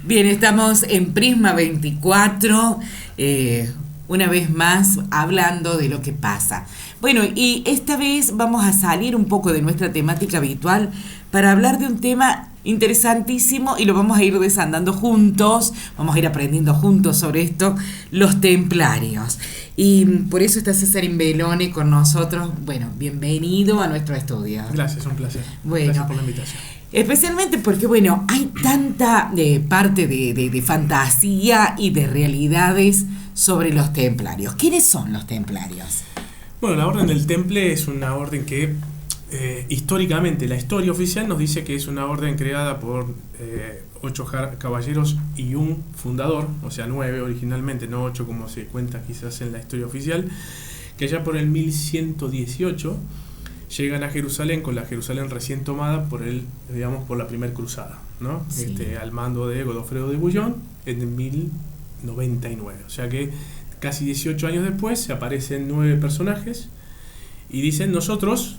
Bien, estamos en Prisma 24, una vez más hablando de lo que pasa. Bueno, y esta vez vamos a salir un poco de nuestra temática habitual para hablar de un tema interesantísimo y lo vamos a ir desandando juntos, vamos a ir aprendiendo juntos sobre esto, los templarios. Y por eso está César Imbelone con nosotros. Bueno, bienvenido a nuestro estudio. Gracias, un placer. Bueno, gracias por la invitación. Especialmente porque, bueno, hay tanta parte de fantasía y de realidades sobre los templarios. ¿Quiénes son los templarios? Bueno, la Orden del Temple es una orden que históricamente, la historia oficial nos dice que es una orden creada por 8 caballeros y un fundador, o sea 9 originalmente, no 8 como se cuenta quizás en la historia oficial, que allá por el 1118 llegan a Jerusalén con la Jerusalén recién tomada por la primera cruzada, ¿no? Sí. Al mando de Godofredo de Bouillon en el 1099. O sea que casi 18 años después se aparecen 9 personajes y dicen: nosotros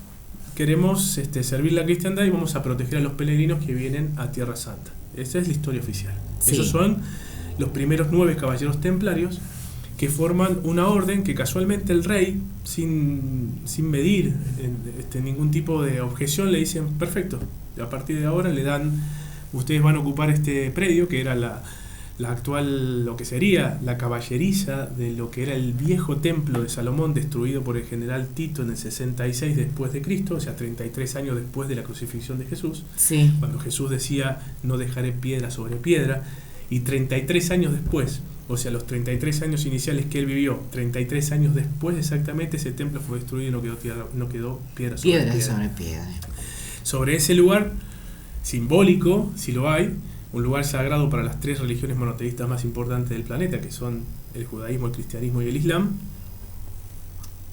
queremos servir la cristiandad y vamos a proteger a los peregrinos que vienen a Tierra Santa. Esa es la historia oficial. Sí. Esos son los primeros 9 caballeros templarios que forman una orden que casualmente el rey, sin medir ningún tipo de objeción, le dicen: perfecto, a partir de ahora ustedes van a ocupar este predio, que era la actual, lo que sería la caballeriza de lo que era el viejo templo de Salomón, destruido por el general Tito en el 66 después de Cristo, o sea 33 años después de la crucifixión de Jesús, Sí. cuando Jesús decía: no dejaré piedra sobre piedra, y 33 años después, o sea los 33 años iniciales que él vivió, 33 años después exactamente, ese templo fue destruido y no quedó piedra sobre piedra. Sobre piedra. Sobre ese lugar simbólico, si lo hay, un lugar sagrado para las 3 religiones monoteístas más importantes del planeta, que son el judaísmo, el cristianismo y el islam.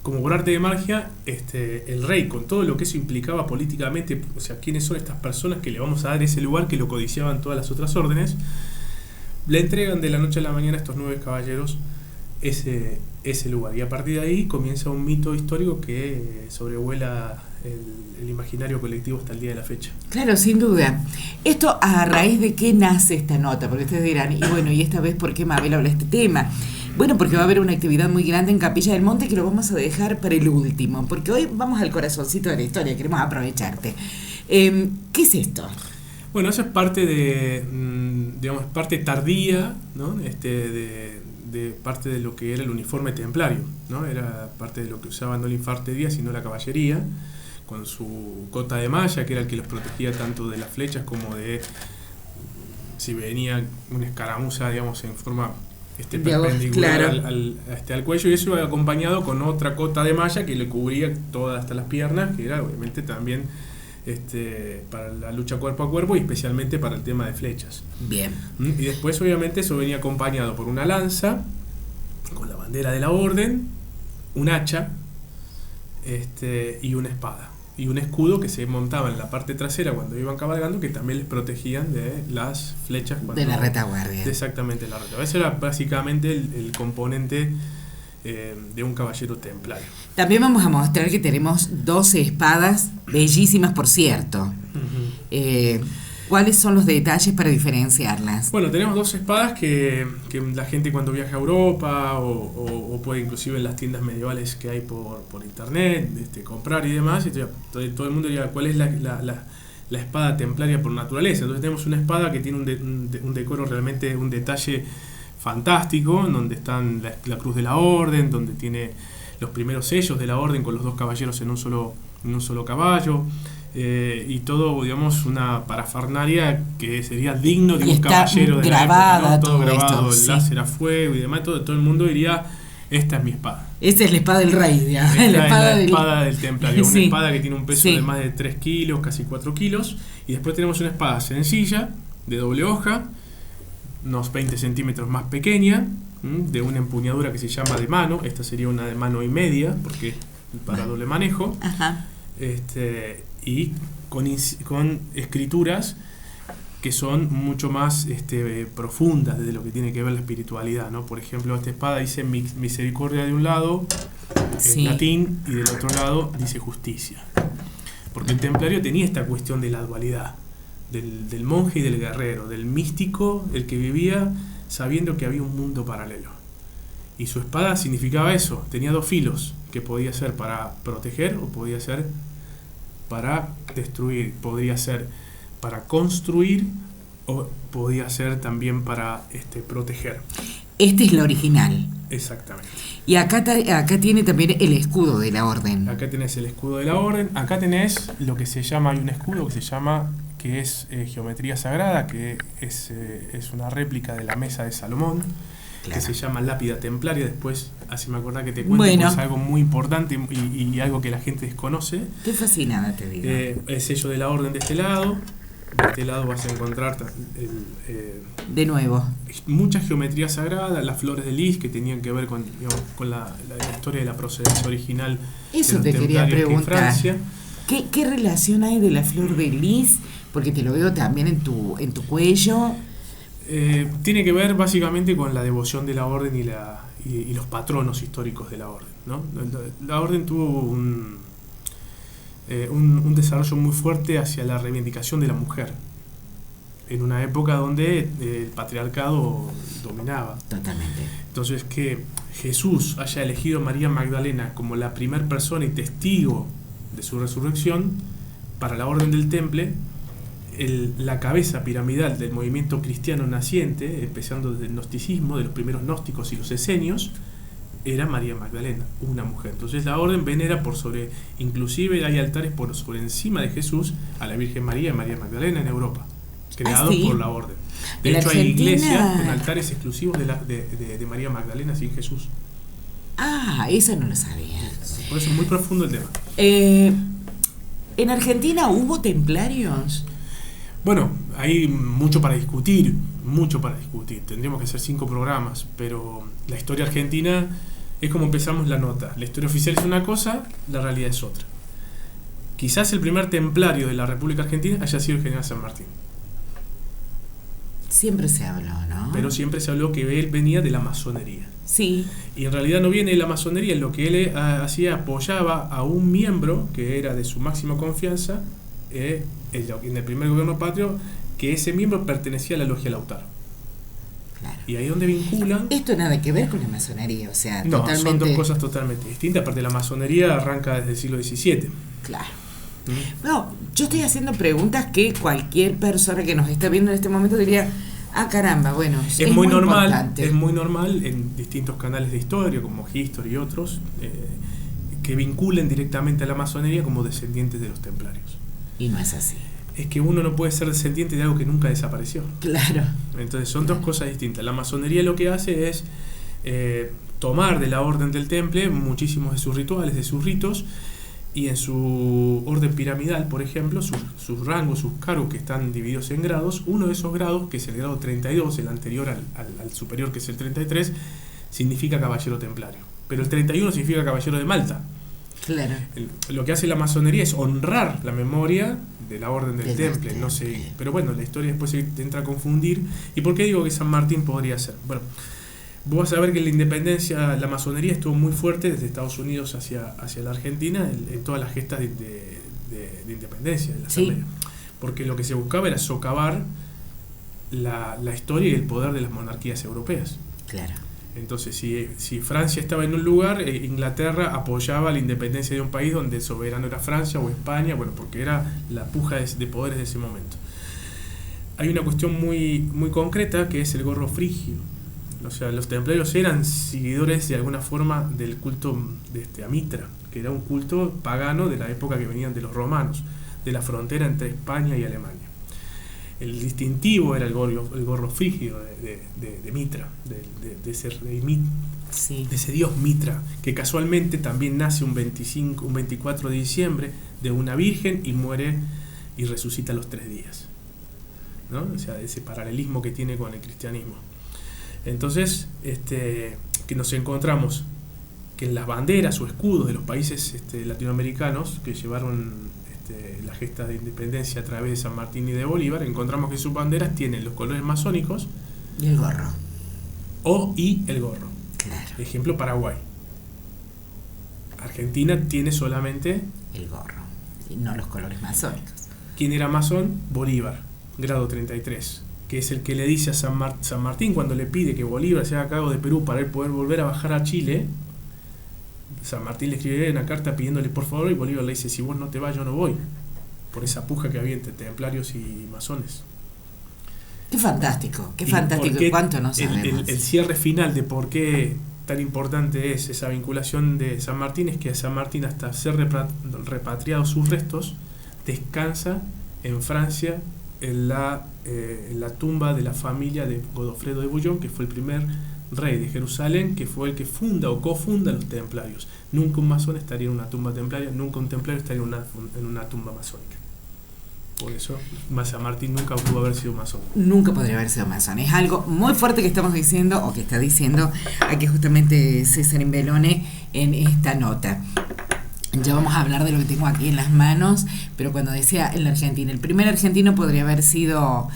Como por arte de magia, el rey, con todo lo que eso implicaba políticamente, o sea, quiénes son estas personas que le vamos a dar ese lugar que lo codiciaban todas las otras órdenes, le entregan de la noche a la mañana a estos 9 caballeros ese lugar. Y a partir de ahí comienza un mito histórico que sobrevuela el imaginario colectivo hasta el día de la fecha. Claro, sin duda. Esto, ¿a raíz de qué nace esta nota? Porque ustedes dirán, y bueno, ¿y esta vez por qué Mabel habla de este tema? Bueno, porque va a haber una actividad muy grande en Capilla del Monte que lo vamos a dejar para el último, porque hoy vamos al corazoncito de la historia, queremos aprovecharte. ¿Qué es esto? Bueno, eso es parte parte tardía, ¿no? De parte de lo que era el uniforme templario, ¿no? Era parte de lo que usaban no el infante Díaz, sino la caballería, con su cota de malla, que era el que los protegía tanto de las flechas como de si venía una escaramuza, digamos, en forma perpendicular, claro, al cuello, y eso iba acompañado con otra cota de malla que le cubría todas hasta las piernas, que era obviamente también para la lucha cuerpo a cuerpo y especialmente para el tema de flechas. Bien. Y después obviamente eso venía acompañado por una lanza con la bandera de la orden, un hacha y una espada y un escudo que se montaba en la parte trasera cuando iban cabalgando, que también les protegían de las flechas de la retaguardia. Exactamente, la retaguardia. Ese era básicamente el componente de un caballero templario. También vamos a mostrar que tenemos 12 espadas, bellísimas por cierto. Uh-huh. ¿Cuáles son los detalles para diferenciarlas? Bueno, tenemos 2 espadas que la gente cuando viaja a Europa o puede inclusive en las tiendas medievales que hay por internet comprar y demás, y todo el mundo diría: ¿cuál es la espada templaria por naturaleza? Entonces tenemos una espada que tiene un decoro, realmente un detalle fantástico, en donde están la cruz de la orden, donde tiene los primeros sellos de la orden con los 2 caballeros en un solo caballo, y todo, digamos, una parafernalia que sería digno de un caballero de grabada, la época, ¿no? Todo grabado, esto, el láser a fuego y demás, todo el mundo diría: esta es mi espada. Esta es la espada del rey, digamos. Esta es la espada del templario, Sí. una espada que tiene un peso de más de 3 kilos, casi 4 kilos, y después tenemos una espada sencilla, de doble hoja, unos 20 centímetros más pequeña, de una empuñadura que se llama de mano. Esta sería una de mano y media, porque para doble manejo. Ajá. Y con escrituras que son mucho más profundas desde lo que tiene que ver la espiritualidad, ¿no? Por ejemplo, esta espada dice misericordia de un lado, en latín, y del otro lado dice justicia. Porque el templario tenía esta cuestión de la dualidad, del monje y del guerrero, del místico, el que vivía sabiendo que había un mundo paralelo. Y su espada significaba eso, tenía dos filos, que podía ser para proteger o podía ser para destruir, podría ser para construir o podía ser también para proteger. Este es la original. Exactamente. Y acá tiene también el escudo de la orden. Acá tenés el escudo de la orden, acá tenés lo que se llama, hay un escudo que es geometría sagrada, que es una réplica de la mesa de Salomón, claro, que se llama lápida templaria. Después, así me acordás que te cuento, bueno, es algo muy importante y algo que la gente desconoce. Qué fascinada, te digo. El sello de la orden de este lado. De este lado vas a encontrar de nuevo mucha geometría sagrada, las flores de lis que tenían que ver con la historia de la procedencia original. Eso te quería preguntar. ¿Qué relación hay de la flor de lis? Porque te lo veo también en tu cuello. Tiene que ver básicamente con la devoción de la orden y los patronos históricos de la orden, ¿no? La orden tuvo un desarrollo muy fuerte hacia la reivindicación de la mujer en una época donde el patriarcado dominaba. Totalmente. Entonces, que Jesús haya elegido a María Magdalena como la primera persona y testigo de su resurrección para la orden del Temple, la cabeza piramidal del movimiento cristiano naciente, empezando desde el gnosticismo, de los primeros gnósticos y los esenios, era María Magdalena, una mujer. Entonces la orden venera inclusive hay altares por sobre encima de Jesús a la Virgen María y María Magdalena en Europa, creados por la orden. De hecho, hay iglesias con altares exclusivos de María Magdalena sin Jesús. Ah, eso no lo sabía. Por eso es muy profundo el tema. ¿En Argentina hubo templarios? Bueno, hay mucho para discutir. Tendríamos que hacer 5 programas, pero la historia argentina es como empezamos la nota. La historia oficial es una cosa, la realidad es otra. Quizás el primer templario de la República Argentina haya sido el general San Martín. Siempre se habló, ¿no? Pero siempre se habló que él venía de la masonería. Sí. Y en realidad no viene de la masonería, en lo que él hacía, apoyaba a un miembro que era de su máxima confianza, en el primer gobierno patrio, que ese miembro pertenecía a la logia Lautaro. Claro. Y ahí es donde vinculan. Esto nada que ver con la masonería, o sea, no, totalmente. Son dos cosas totalmente distintas. Aparte, la masonería arranca desde el siglo XVII. Claro. No, yo estoy haciendo preguntas que cualquier persona que nos está viendo en este momento diría: ah, caramba, bueno, es muy normal. Importante. Es muy normal en distintos canales de historia, como History y otros, que vinculen directamente a la masonería como descendientes de los templarios. Y no es así. Es que uno no puede ser descendiente de algo que nunca desapareció. Claro. Entonces son dos cosas distintas. La masonería lo que hace es tomar de la orden del Temple muchísimos de sus rituales, de sus ritos, y en su orden piramidal, por ejemplo, sus rangos, sus cargos que están divididos en grados, uno de esos grados, que es el grado 32, el anterior al superior, que es el 33, significa caballero templario. Pero el 31 significa caballero de Malta. Claro. Lo que hace la masonería es honrar la memoria de la orden del Temple, no sé, pero bueno, la historia después se entra a confundir. ¿Y por qué digo que San Martín podría ser? Bueno, vos vas a ver que la independencia, la masonería estuvo muy fuerte desde Estados Unidos hacia la Argentina en todas las gestas de independencia de la asamblea. Porque lo que se buscaba era socavar la historia y el poder de las monarquías europeas. Claro. Entonces, si Francia estaba en un lugar, Inglaterra apoyaba la independencia de un país donde el soberano era Francia o España, bueno, porque era la puja de poderes de ese momento. Hay una cuestión muy, muy concreta que es el gorro frigio. O sea, los templarios eran seguidores de alguna forma del culto a Mitra, que era un culto pagano de la época que venían de los romanos, de la frontera entre España y Alemania. El distintivo era el gorro frigio de Mitra, de ese rey de ese dios Mitra, que casualmente también nace un 24 de diciembre de una virgen y muere y resucita a los 3 días, ¿no? O sea, ese paralelismo que tiene con el cristianismo. Entonces, que nos encontramos que en las banderas o escudos de los países latinoamericanos que llevaron la gesta de independencia a través de San Martín y de Bolívar, encontramos que sus banderas tienen los colores masónicos y el gorro. Y el gorro. Claro. Ejemplo, Paraguay. Argentina tiene solamente el gorro y no los colores masónicos. ¿Quién era masón? Bolívar. grado 33, que es el que le dice a San Martín cuando le pide que Bolívar se haga cargo de Perú para él poder volver a bajar a Chile. San Martín le escribe una carta pidiéndole por favor, y Bolívar le dice: si vos no te vas, yo no voy, por esa puja que había entre templarios y masones. Qué fantástico, cuánto no sabemos. El cierre final de por qué tan importante es esa vinculación de San Martín es que San Martín, hasta ser repatriados sus restos, descansa en Francia en la tumba de la familia de Godofredo de Bouillon, que fue el primer rey de Jerusalén, que fue el que funda o cofunda los templarios. Nunca un masón estaría en una tumba templaria, nunca un templario estaría en una tumba masónica. Por eso San Martín nunca pudo haber sido masón. Nunca podría haber sido masón. Es algo muy fuerte que estamos diciendo, o que está diciendo aquí justamente César Imbelone en esta nota. Ya vamos a hablar de lo que tengo aquí en las manos, pero cuando decía en la Argentina, el primer argentino podría haber sido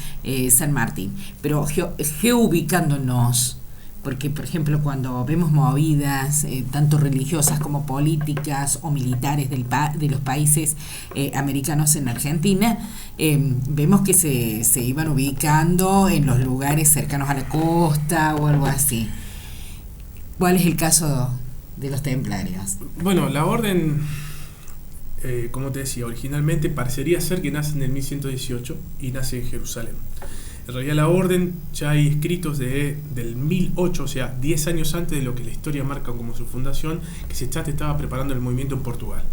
San Martín, pero geubicándonos, porque por ejemplo cuando vemos movidas tanto religiosas como políticas o militares de los países americanos en Argentina, vemos que se iban ubicando en los lugares cercanos a la costa o algo así. ¿Cuál es el caso de los templarios? Bueno, la orden, como te decía, originalmente parecería ser que nace en el 1118 y nace en Jerusalén. En realidad la orden ya hay escritos del 1008, o sea, 10 años antes de lo que la historia marca como su fundación, que se estaba preparando el movimiento en Portugal,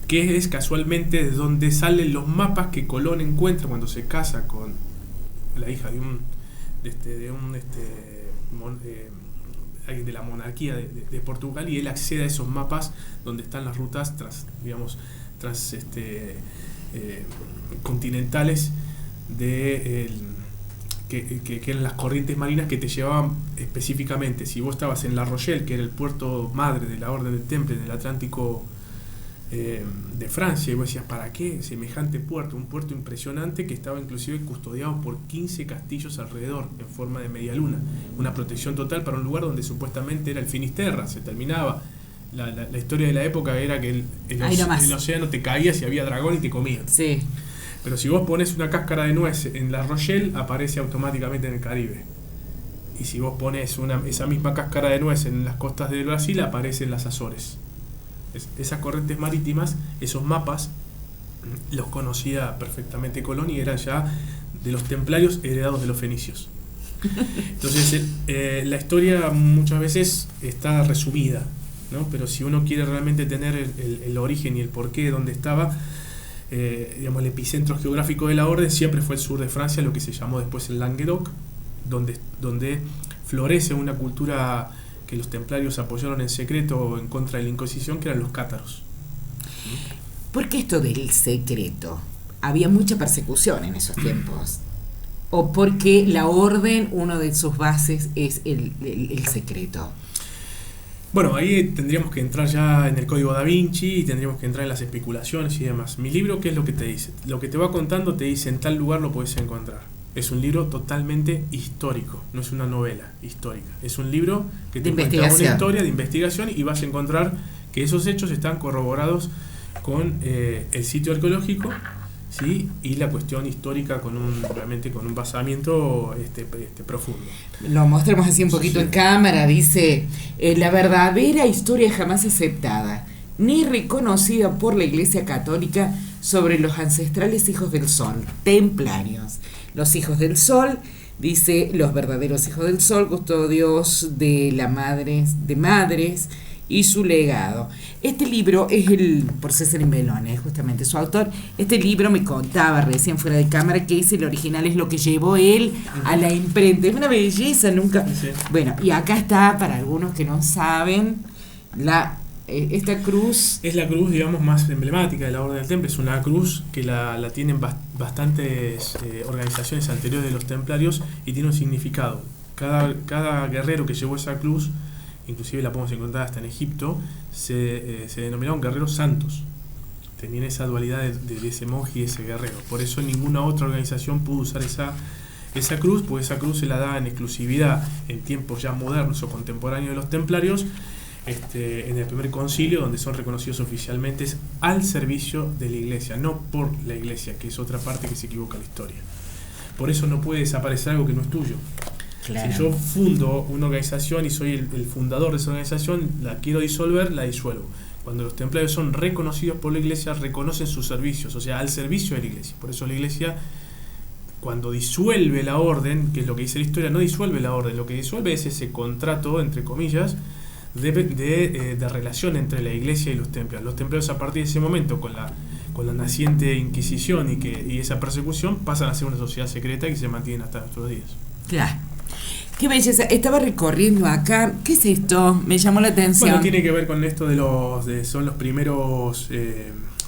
que es casualmente de donde salen los mapas que Colón encuentra cuando se casa con la hija de alguien de la monarquía de Portugal, y él accede a esos mapas donde están las rutas continentales que eran las corrientes marinas que te llevaban específicamente. Si vos estabas en La Rochelle, que era el puerto madre de la Orden del Temple en el Atlántico de Francia, y vos decías: ¿para qué semejante puerto? Un puerto impresionante que estaba inclusive custodiado por 15 castillos alrededor en forma de media luna, una protección total para un lugar donde supuestamente era el Finisterra. Se terminaba la historia de la época, era que el océano te caía si había dragón y te comían. Sí. Pero si vos pones una cáscara de nuez en La Rochelle, aparece automáticamente en el Caribe. Y si vos pones esa misma cáscara de nuez en las costas de Brasil, aparece en las Azores. Esas corrientes marítimas, esos mapas, los conocía perfectamente Colón, y eran ya de los templarios heredados de los fenicios. Entonces la historia muchas veces está resumida, ¿no? Pero si uno quiere realmente tener el origen y el porqué, dónde estaba, el epicentro geográfico de la orden siempre fue el sur de Francia, lo que se llamó después el Languedoc, donde florece una cultura que los templarios apoyaron en secreto en contra de la Inquisición, que eran los cátaros. ¿Por qué esto del secreto? ¿Había mucha persecución en esos tiempos? ¿O porque la orden, uno de sus bases es el secreto? Bueno, ahí tendríamos que entrar ya en el Código Da Vinci y tendríamos que entrar en las especulaciones y demás. Mi libro, ¿qué es lo que te dice? Lo que te va contando te dice: en tal lugar lo puedes encontrar. Es un libro totalmente histórico, no es una novela histórica. Es un libro que te cuenta una historia de investigación, y vas a encontrar que esos hechos están corroborados con el sitio arqueológico, ¿sí? Y la cuestión histórica realmente con un basamiento profundo. Lo mostramos así un poquito en cámara. Dice: la verdadera historia jamás aceptada ni reconocida por la Iglesia Católica sobre los ancestrales hijos del Sol, templarios. Los hijos del Sol, dice, los verdaderos hijos del Sol, custodios de madres y su legado. Este libro es por César Imbelone, justamente su autor. Este libro, me contaba recién fuera de cámara, que el original es lo que llevó él a la imprenta. Es una belleza, nunca. Sí. Bueno, y acá está, para algunos que no saben, esta cruz. Es la cruz, digamos, más emblemática de la Orden del Temple. Es una cruz que la tienen bastantes organizaciones anteriores de los templarios, y tiene un significado. Cada guerrero que llevó esa cruz, inclusive la podemos encontrar hasta en Egipto, se denominaron guerreros santos. Tenían esa dualidad de ese monje y ese guerrero. Por eso ninguna otra organización pudo usar esa cruz, porque esa cruz se la da en exclusividad en tiempos ya modernos o contemporáneos de los templarios, en el primer concilio, donde son reconocidos oficialmente, es al servicio de la iglesia, no por la iglesia, que es otra parte que se equivoca la historia. Por eso no puede desaparecer algo que no es tuyo. Claro. Si yo fundo una organización y soy el fundador de esa organización, la quiero disolver, la disuelvo. Cuando los templarios son reconocidos por la iglesia, reconocen sus servicios, o sea, al servicio de la iglesia. Por eso la iglesia, cuando disuelve la orden, que es lo que dice la historia, no disuelve la orden, lo que disuelve es ese contrato, entre comillas, de relación entre la iglesia y los templarios. Los templarios, a partir de ese momento, con la naciente Inquisición y esa persecución, pasan a ser una sociedad secreta que se mantiene hasta nuestros días. Claro. Qué belleza. Estaba recorriendo acá. ¿Qué es esto? Me llamó la atención. Bueno, tiene que ver con esto son los primeros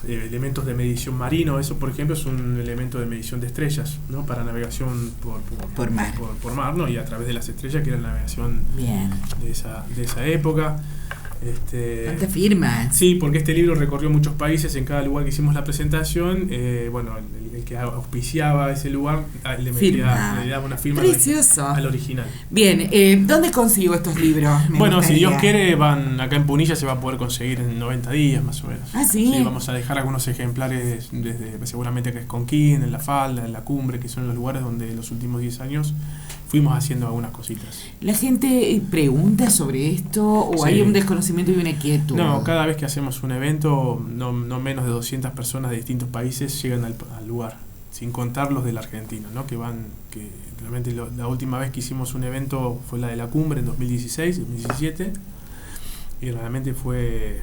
elementos de medición marino. Eso, por ejemplo, es un elemento de medición de estrellas, ¿no? Para navegación por mar, ¿no? Y a través de las estrellas, que era la navegación Bien. de esa época. ¿Cuántas firmas? Sí, porque este libro recorrió muchos países. En cada lugar que hicimos la presentación, el que auspiciaba ese lugar le daba una firma al original. Bien, ¿dónde consigo estos libros? Si Dios quiere, van acá en Punilla, se va a poder conseguir en 90 días más o menos. ¿Ah, sí? Sí, vamos a dejar algunos ejemplares seguramente acá en Esconquín, en La Falda, en La Cumbre, que son los lugares donde en los últimos 10 años fuimos haciendo algunas cositas. ¿La gente pregunta sobre esto o Sí. hay un desconocimiento y una inquietud? No, cada vez que hacemos un evento, no menos de 200 personas de distintos países llegan al lugar, sin contar los de la Argentina, ¿no? Que realmente la última vez que hicimos un evento fue la de La Cumbre en 2016, 2017, y realmente fue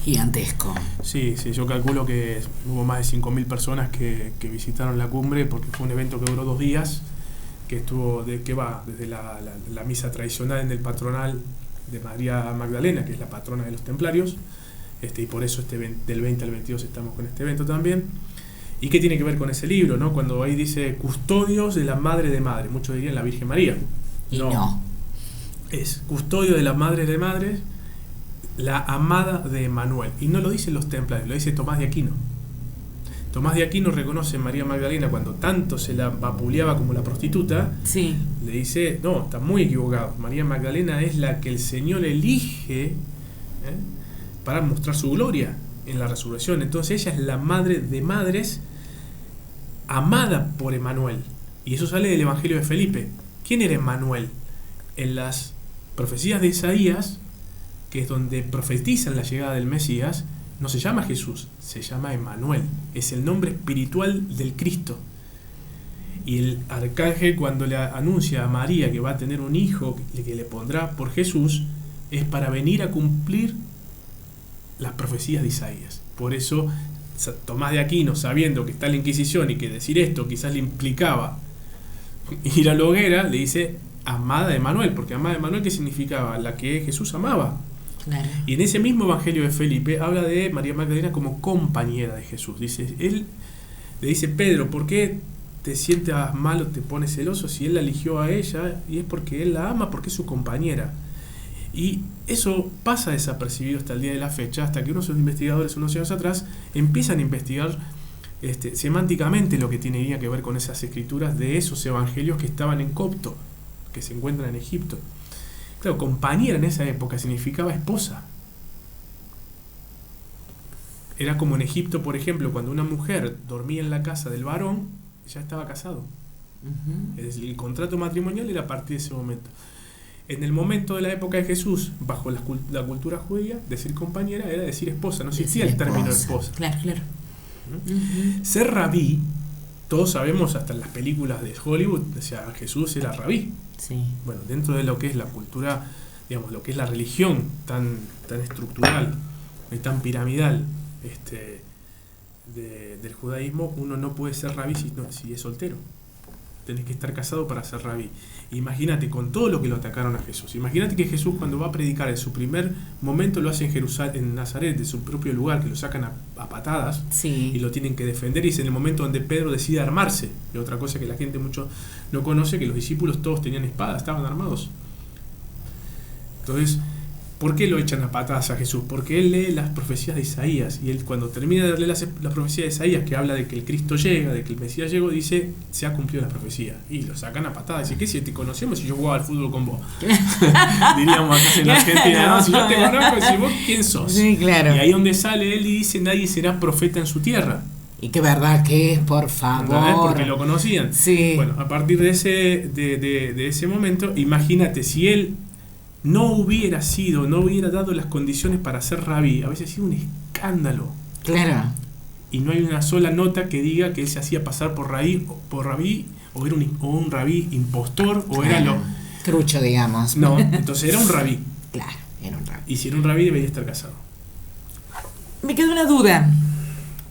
gigantesco. Sí, yo calculo que hubo más de 5.000 personas que visitaron La Cumbre, porque fue un evento que duró 2 días, que estuvo desde la misa tradicional en el patronal de María Magdalena, que es la patrona de los templarios, y por eso del 20 al 22 estamos con este evento también. ¿Y qué tiene que ver con ese libro, no? Cuando ahí dice custodios de la Madre de Madres, muchos dirían la Virgen María. No. Es custodio de la Madre de Madres, la amada de Emanuel. Y no lo dicen los templarios, lo dice Tomás de Aquino. Tomás de Aquino reconoce a María Magdalena cuando tanto se la vapuleaba como la prostituta. Sí. Le dice, no, está muy equivocado. María Magdalena es la que el Señor elige para mostrar su gloria en la resurrección. Entonces ella es la madre de madres, amada por Emanuel. Y eso sale del Evangelio de Felipe. ¿Quién era Emanuel? En las profecías de Isaías, que es donde profetizan la llegada del Mesías, no se llama Jesús, se llama Emanuel. Es el nombre espiritual del Cristo. Y el arcángel, cuando le anuncia a María que va a tener un hijo que le pondrá por Jesús, es para venir a cumplir las profecías de Isaías. Por eso Tomás de Aquino, sabiendo que está la Inquisición y que decir esto quizás le implicaba ir a la hoguera, le dice amada de Emanuel, porque amada de Emanuel, ¿qué significaba? La que Jesús amaba. Claro. Y en ese mismo Evangelio de Felipe habla de María Magdalena como compañera de Jesús. Él le dice, Pedro, ¿por qué te sientes mal o te pones celoso si él la eligió a ella? Y es porque él la ama, porque es su compañera. Y eso pasa desapercibido hasta el día de la fecha, hasta que unos investigadores unos años atrás empiezan a investigar semánticamente lo que tenía que ver con esas escrituras de esos evangelios que estaban en copto, que se encuentran en Egipto. Claro, compañera en esa época significaba esposa. Era como en Egipto, por ejemplo, cuando una mujer dormía en la casa del varón, ya estaba casado. Uh-huh. Es decir, el contrato matrimonial era a partir de ese momento. En el momento de la época de Jesús, bajo la cultura judía, decir compañera era decir esposa, no existía el término esposa. Claro. Uh-huh. Ser rabí, todos sabemos, hasta en las películas de Hollywood, o sea, Jesús era rabí. Sí. Bueno, dentro de lo que es la cultura, digamos, lo que es la religión tan estructural y tan piramidal del judaísmo, uno no puede ser rabí si es soltero. Tenés que estar casado para ser rabí. Imagínate con todo lo que lo atacaron a Jesús. Imagínate que Jesús, cuando va a predicar en su primer momento, lo hace en Jerusalén, en Nazaret, de su propio lugar, que lo sacan a patadas. Sí. Y lo tienen que defender. Y es en el momento donde Pedro decide armarse. Y otra cosa que la gente mucho no conoce, que los discípulos todos tenían espadas, estaban armados. Entonces, ¿Por qué lo echan a patadas a Jesús? Porque él lee las profecías de Isaías, y él cuando termina de leer las profecías de Isaías, que habla de que el Cristo llega, de que el Mesías llegó, dice, se ha cumplido la profecía. Y lo sacan a patadas. Dice, ¿qué si te conocemos si yo jugaba al fútbol con vos? Diríamos acá en Argentina, no, si yo te conozco, si vos, ¿quién sos? Sí, claro. Y ahí donde sale él y dice, nadie será profeta en su tierra. Y qué verdad que es, por favor. Porque lo conocían. Sí. Bueno, a partir de ese momento, imagínate, si él no hubiera dado las condiciones para ser rabí, a veces ha sido un escándalo. Claro. Y no hay una sola nota que diga que él se hacía pasar por rabí, o era un rabí impostor, o era lo... Trucho, digamos. No, entonces era un rabí. Claro, era un rabí. Y si era un rabí, debería estar casado. Me queda una duda.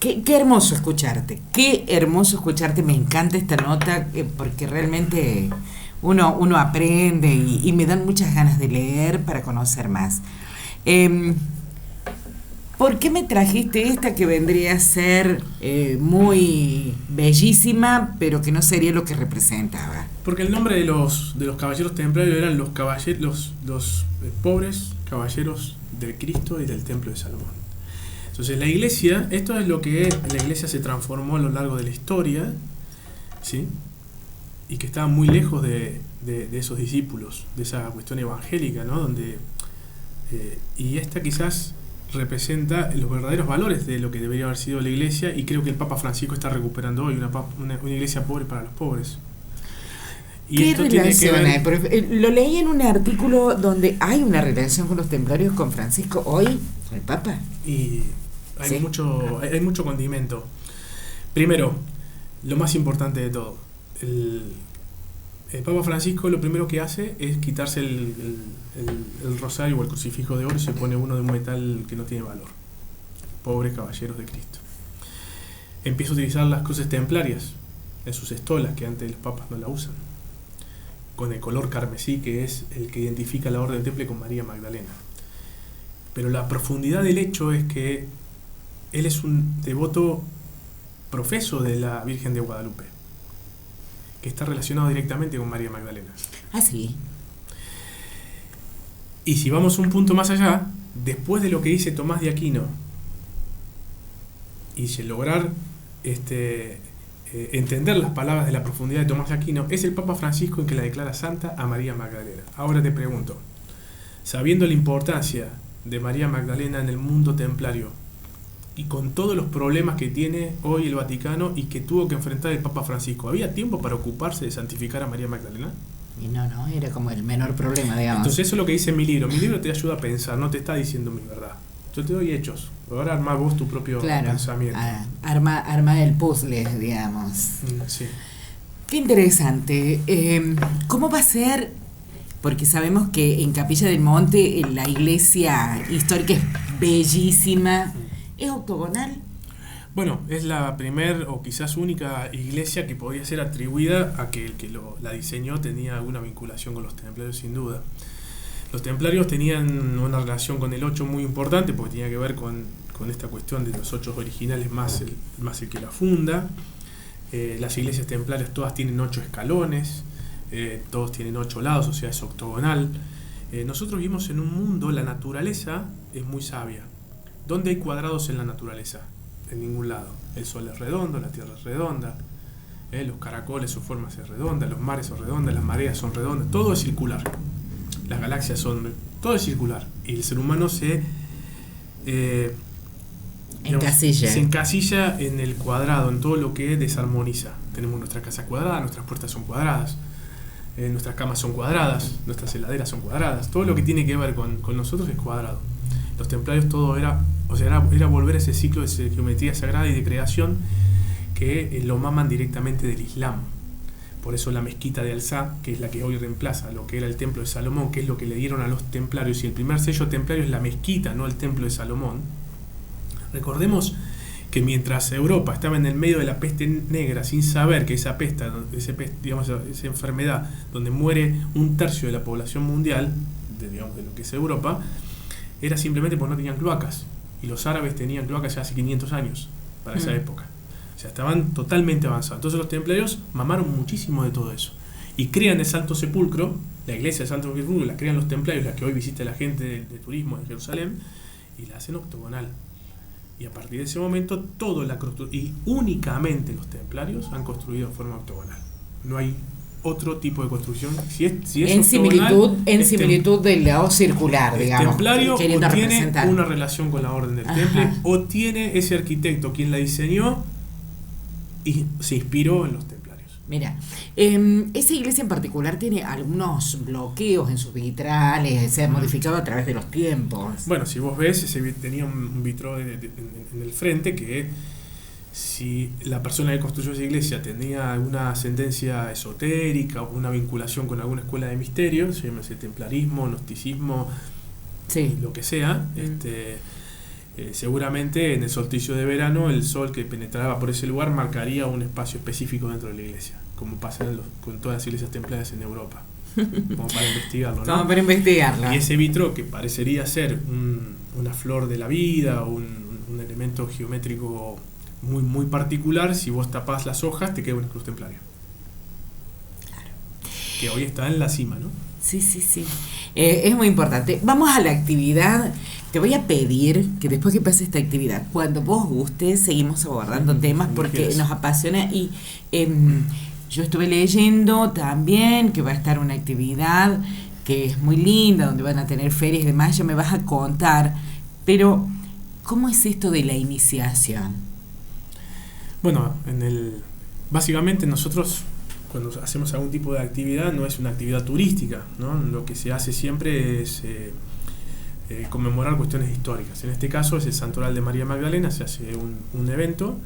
Qué hermoso escucharte. Qué hermoso escucharte. Me encanta esta nota porque realmente uno aprende y me dan muchas ganas de leer para conocer más. ¿Por qué me trajiste esta que vendría a ser muy bellísima, pero que no sería lo que representaba? Porque el nombre de los caballeros templarios eran los pobres caballeros del Cristo y del Templo de Salomón. Entonces la iglesia, esto es lo que la iglesia se transformó a lo largo de la historia, ¿sí? Y que estaba muy lejos de esos discípulos, de esa cuestión evangélica, ¿no? Donde, y esta quizás representa los verdaderos valores de lo que debería haber sido la iglesia, y creo que el Papa Francisco está recuperando hoy una iglesia pobre para los pobres. Y ¿Qué esto relación tiene hay? Lo leí en un artículo donde hay una relación con los templarios, con Francisco hoy, con el Papa. Y hay, ¿sí? mucho condimento. Primero, lo más importante de todo, el Papa Francisco lo primero que hace es quitarse el rosario o el crucifijo de oro y se pone uno de un metal que no tiene valor. Pobres caballeros de Cristo. Empieza a utilizar las cruces templarias en sus estolas, que antes los papas no la usan, con el color carmesí, que es el que identifica la orden temple con María Magdalena. Pero la profundidad del hecho es que él es un devoto profeso de la Virgen de Guadalupe, que está relacionado directamente con María Magdalena. Ah, sí. Y si vamos un punto más allá, después de lo que dice Tomás de Aquino, y si lograr entender las palabras de la profundidad de Tomás de Aquino, es el Papa Francisco el que la declara santa a María Magdalena. Ahora te pregunto, sabiendo la importancia de María Magdalena en el mundo templario, y con todos los problemas que tiene hoy el Vaticano y que tuvo que enfrentar el Papa Francisco, ¿había tiempo para ocuparse de santificar a María Magdalena? Y no, era como el menor problema, digamos. Entonces eso es lo que dice mi libro. Mi libro te ayuda a pensar, no te está diciendo mi verdad. Yo te doy hechos. Ahora armá vos tu propio pensamiento. Arma el puzzle, digamos. Sí. Qué interesante. ¿Cómo va a ser? Porque sabemos que en Capilla del Monte la iglesia histórica es bellísima. ¿Es octogonal? Bueno, es la primer o quizás única iglesia que podría ser atribuida a que el que la diseñó tenía alguna vinculación con los templarios, sin duda. Los templarios tenían una relación con el 8 muy importante porque tenía que ver con esta cuestión de los 8 originales más el que la funda. Las iglesias templarias todas tienen 8 escalones, todos tienen 8 lados, o sea, es octogonal. Nosotros vivimos en un mundo, la naturaleza es muy sabia. ¿Dónde hay cuadrados en la naturaleza? En ningún lado. El sol es redondo, la tierra es redonda, los caracoles, su forma es redonda, los mares son redondos, las mareas son redondas, todo es circular. Las galaxias todo es circular. Y el ser humano se encasilla en el cuadrado, en todo lo que desarmoniza. Tenemos nuestra casa cuadrada, nuestras puertas son cuadradas, nuestras camas son cuadradas, nuestras heladeras son cuadradas. Todo lo que tiene que ver con nosotros es cuadrado. Los templarios todo era volver a ese ciclo de geometría sagrada y de creación que lo maman directamente del Islam. Por eso la mezquita de Al-Aqsa, que es la que hoy reemplaza lo que era el templo de Salomón, que es lo que le dieron a los templarios, y el primer sello templario es la mezquita, no el templo de Salomón. Recordemos que mientras Europa estaba en el medio de la peste negra, sin saber que esa esa enfermedad donde muere un tercio de la población mundial, de lo que es Europa, era simplemente porque no tenían cloacas. Y los árabes tenían cloacas ya hace 500 años, para esa época. O sea, estaban totalmente avanzados. Entonces los templarios mamaron muchísimo de todo eso. y crean el Santo Sepulcro, la iglesia del Santo Sepulcro, la crean los templarios, la que hoy visita la gente de turismo en Jerusalén, y la hacen octogonal. Y a partir de ese momento, y únicamente los templarios han construido en forma octogonal. No hay otro tipo de construcción. Si es en similitud del lado circular, digamos. Templario o tiene representar una relación con la orden del temple, o tiene ese arquitecto quien la diseñó y se inspiró en los templarios. Mira, esa iglesia en particular tiene algunos bloqueos en sus vitrales, se ha modificado a través de los tiempos. Bueno, si vos ves, tenía un vitrón en el frente que, si la persona que construyó esa iglesia tenía alguna ascendencia esotérica o una vinculación con alguna escuela de misterio, se llama templarismo, gnosticismo, sí, lo que sea, seguramente en el solsticio de verano el sol que penetraba por ese lugar marcaría un espacio específico dentro de la iglesia, como pasa con todas las iglesias templarias en Europa, como para investigarlo, ¿no? Como para investigarlo. Y ese vitro, que parecería ser una flor de la vida, un elemento geométrico muy, muy particular, si vos tapás las hojas te queda una cruz templaria. Claro. Que hoy está en la cima, ¿no? Sí. Es muy importante. Vamos a la actividad. Te voy a pedir que después que pase esta actividad, cuando vos gustes, seguimos abordando temas porque nos apasiona. Y yo estuve leyendo también que va a estar una actividad que es muy linda, donde van a tener ferias y demás. Ya me vas a contar. Pero, ¿cómo es esto de la iniciación? Bueno, básicamente nosotros, cuando hacemos algún tipo de actividad, no es una actividad turística, ¿no? Lo que se hace siempre es conmemorar cuestiones históricas. En este caso es el Santoral de María Magdalena, se hace un evento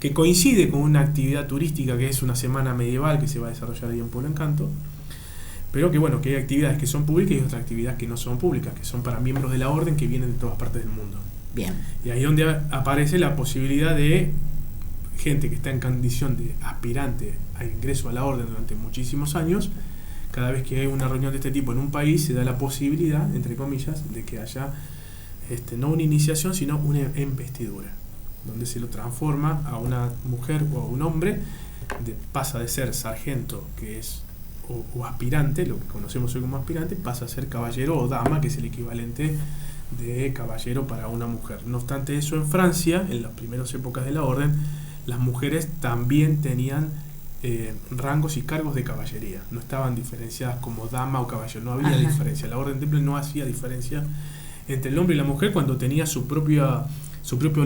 que coincide con una actividad turística que es una semana medieval que se va a desarrollar ahí en Pueblo Encanto, pero que bueno, que hay actividades que son públicas y otras actividades que no son públicas, que son para miembros de la orden que vienen de todas partes del mundo. Bien. Y ahí es donde aparece la posibilidad de gente que está en condición de aspirante a ingreso a la orden durante muchísimos años. Cada vez que hay una reunión de este tipo en un país, se da la posibilidad, entre comillas, de que haya no una iniciación, sino una investidura, donde se lo transforma a una mujer o a un hombre, pasa de ser sargento, que es o aspirante, lo que conocemos hoy como aspirante, pasa a ser caballero o dama, que es el equivalente de caballero para una mujer. No obstante eso, en Francia, en las primeras épocas de la orden, las mujeres también tenían rangos y cargos de caballería. No estaban diferenciadas como dama o caballero, no había diferencia. La orden temple no hacía diferencia entre el hombre y la mujer cuando tenía su propio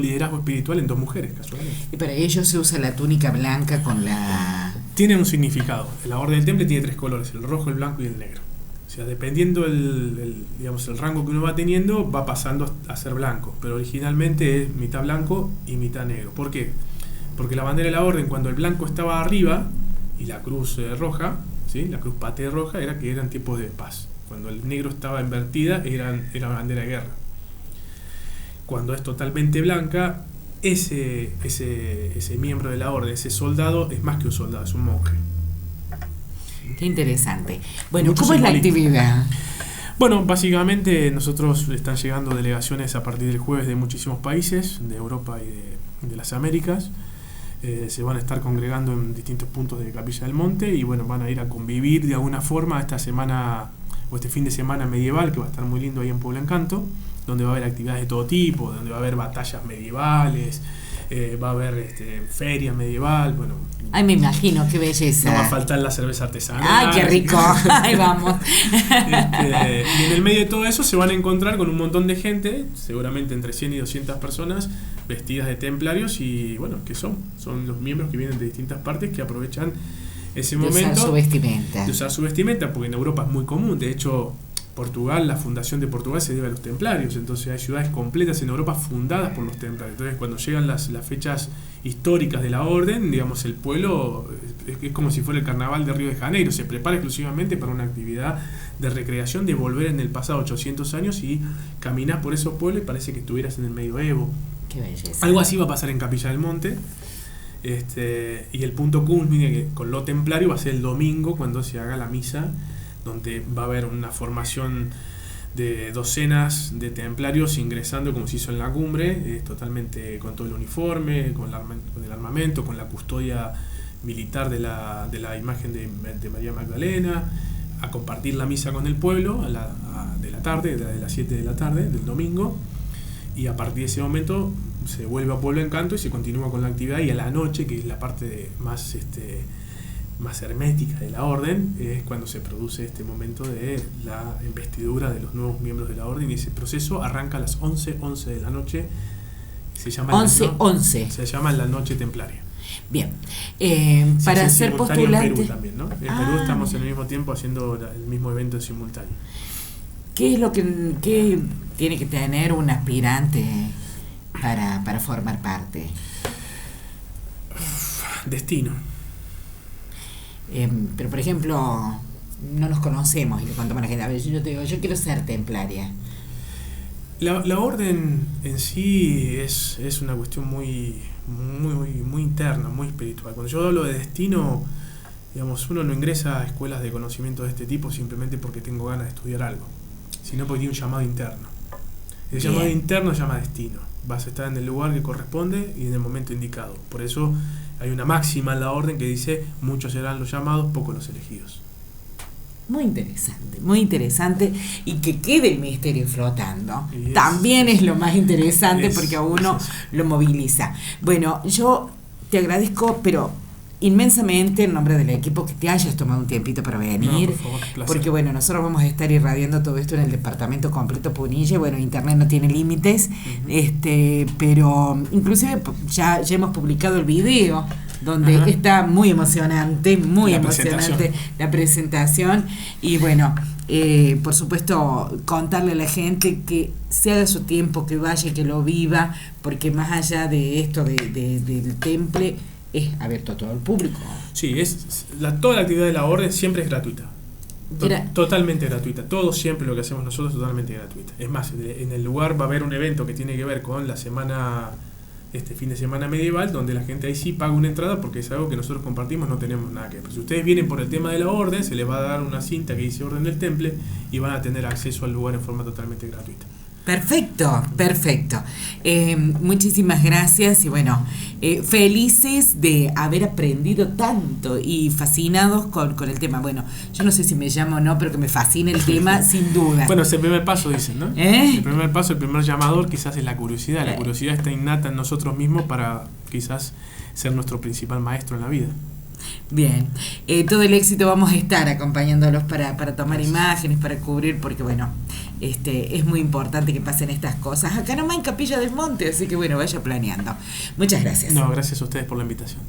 liderazgo espiritual en dos mujeres, casualmente. Y para ello se usa la túnica blanca con la... Tiene un significado. La orden del temple tiene tres colores: el rojo, el blanco y el negro. O sea, dependiendo el rango que uno va teniendo, va pasando a ser blanco. Pero originalmente es mitad blanco y mitad negro. ¿Por qué? Porque la bandera de la orden, cuando el blanco estaba arriba y la cruz roja, ¿sí? La cruz patea roja, que eran tiempos de paz. Cuando el negro estaba invertida, era bandera de guerra. Cuando es totalmente blanca, ese miembro de la orden, ese soldado, es más que un soldado, es un monje. Qué interesante. Bueno, ¿cómo es la actividad? Bueno, básicamente nosotros están llegando delegaciones a partir del jueves de muchísimos países, de Europa y de las Américas. Se van a estar congregando en distintos puntos de Capilla del Monte y bueno, van a ir a convivir de alguna forma esta semana o este fin de semana medieval, que va a estar muy lindo ahí en Pueblo Encanto, donde va a haber actividades de todo tipo, donde va a haber batallas medievales, va a haber feria medieval, bueno. Ay, me imagino, qué belleza. No va a faltar la cerveza artesanal. Ay, qué rico. Ahí vamos. Y en el medio de todo eso se van a encontrar con un montón de gente, seguramente entre 100 y 200 personas vestidas de templarios y bueno, ¿qué son? Son los miembros que vienen de distintas partes que aprovechan ese momento de usar su vestimenta, porque en Europa es muy común. De hecho, Portugal, la fundación de Portugal se debe a los templarios, entonces hay ciudades completas en Europa fundadas por los templarios. Entonces cuando llegan las fechas históricas de la orden, digamos, el pueblo es como si fuera el carnaval de Río de Janeiro, se prepara exclusivamente para una actividad de recreación, de volver en el pasado 800 años y caminar por esos pueblos y parece que estuvieras en el medioevo. Qué belleza. Algo así va a pasar en Capilla del Monte. Y el punto culmine con lo templario va a ser el domingo, cuando se haga la misa, donde va a haber una formación de docenas de templarios ingresando como se hizo en la cumbre, totalmente con todo el uniforme, con el armamento, con la custodia militar de la imagen de María Magdalena, a compartir la misa con el pueblo de la tarde, de las 7 de la tarde del domingo, y a partir de ese momento se vuelve a Pueblo Encanto y se continúa con la actividad, y a la noche, que es la parte más hermética de la orden, es cuando se produce este momento de la investidura de los nuevos miembros de la orden, y ese proceso arranca a las 11:11 de la noche. Se llama 11:11. Se llama la noche templaria. Bien, para ser postulante. En Perú también, ¿no? En Perú estamos al mismo tiempo haciendo el mismo evento en simultáneo. ¿Qué es lo que tiene que tener un aspirante para formar parte? Destino. Pero por ejemplo, no nos conocemos y le contamos a la gente, a ver, yo te digo, yo quiero ser templaria. La orden en sí es una cuestión muy interna, muy espiritual. Cuando yo hablo de destino, digamos, uno no ingresa a escuelas de conocimiento de este tipo simplemente porque tengo ganas de estudiar algo, sino porque tiene un llamado interno. El llamado interno se llama destino. Vas a estar en el lugar que corresponde y en el momento indicado. Por eso hay una máxima en la orden que dice: muchos serán los llamados, pocos los elegidos. Muy interesante, y que quede el misterio flotando. También es lo más interesante, porque a uno lo moviliza. Bueno, yo te agradezco, pero inmensamente, en nombre del equipo, que te hayas tomado un tiempito para venir. No, por favor, placer. Porque bueno, nosotros vamos a estar irradiando todo esto en el departamento completo Punilla. Bueno, internet no tiene límites, pero inclusive ya hemos publicado el video, donde está muy emocionante la presentación, y bueno, por supuesto, contarle a la gente que se haga su tiempo, que vaya y que lo viva, porque más allá de esto del temple, es abierto a todo el público. Sí, toda la actividad de la orden siempre es gratuita. Totalmente gratuita. Todo, siempre lo que hacemos nosotros es totalmente gratuita. Es más, en el lugar va a haber un evento que tiene que ver con la semana, fin de semana medieval, donde la gente ahí sí paga una entrada, porque es algo que nosotros compartimos, no tenemos nada que ver. Si ustedes vienen por el tema de la orden, se les va a dar una cinta que dice Orden del Temple y van a tener acceso al lugar en forma totalmente gratuita. Perfecto. Muchísimas gracias, y bueno, felices de haber aprendido tanto y fascinados con el tema. Bueno, yo no sé si me llamo o no, pero que me fascina el tema, sin duda. Bueno, es el primer paso, dicen, ¿no? El primer paso, el primer llamador quizás es la curiosidad. La curiosidad está innata en nosotros mismos para quizás ser nuestro principal maestro en la vida. Bien, todo el éxito. Vamos a estar acompañándolos para tomar imágenes, para cubrir, porque bueno, es muy importante que pasen estas cosas acá nomás en Capilla del Monte, así que bueno, vaya planeando. Muchas gracias. No, gracias a ustedes por la invitación.